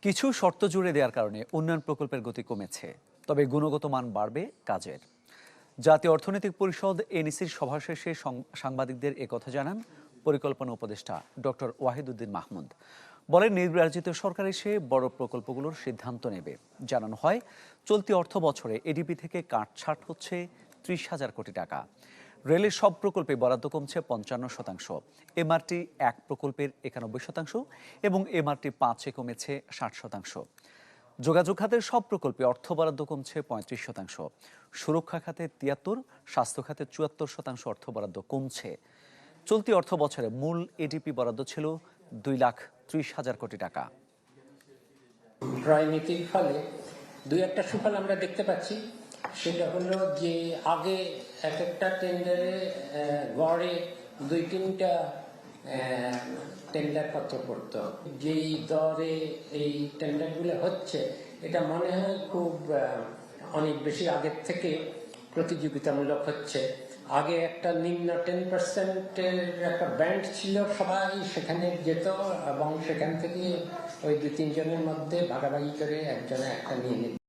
কিছু শর্ত জুড়ে দেওয়ার কারণে উন্নয়ন প্রকল্পের গতি কমেছে, তবে গুণগত মান বাড়বে কাজের। জাতীয় অর্থনৈতিক পরিষদ এনইসির সভা শেষে সাংবাদিকদের একথা জানান পরিকল্পনা উপদেষ্টা ডক্টর ওয়াহিদুদ্দিন মাহমুদ। বলেন, নির্বাচিত সরকার এসে বড় প্রকল্পগুলোর সিদ্ধান্ত নেবে। জানানো হয়, চলতি অর্থ বছরে এডিপি থেকে কাটছাট হচ্ছে 30,000 কোটি টাকা। রেলের সব প্রকল্পে বরাদ্দ কমছে 55%, এমআরটি 1 প্রকল্পের 91% এবং এমআরটি 5-এ কমেছে 60%। যোগাযোগ খাতের সব প্রকল্পে অর্থ বরাদ্দ কমছে 35%, সুরক্ষা খাতে 73, স্বাস্থ্য খাতে 74% অর্থ বরাদ্দ কমছে। চলতি অর্থ বছরে মূল এডিপি বরাদ্দ ছিল 2,30,000 কোটি টাকা। ক্রয় নীতির ফলে দুই একটা সুফল আমরা দেখতে পাচ্ছি। সেটা হলো যে আগে এক একটা টেন্ডারে গড়ে 2-3টা টেন্ডার পত্র পড়তো। যেই দরে এই টেন্ডারগুলো হচ্ছে, এটা মনে হয় খুব অনেক বেশি আগের থেকে প্রতিযোগিতামূলক হচ্ছে। আগে একটা নিম্ন 10%-এর একটা ব্যান্ড ছিল, সবাই সেখানে যেত এবং সেখান থেকে ওই 2-3 জনের মধ্যে ভাগাভাগি করে একজনে একটা নিয়ে নিত।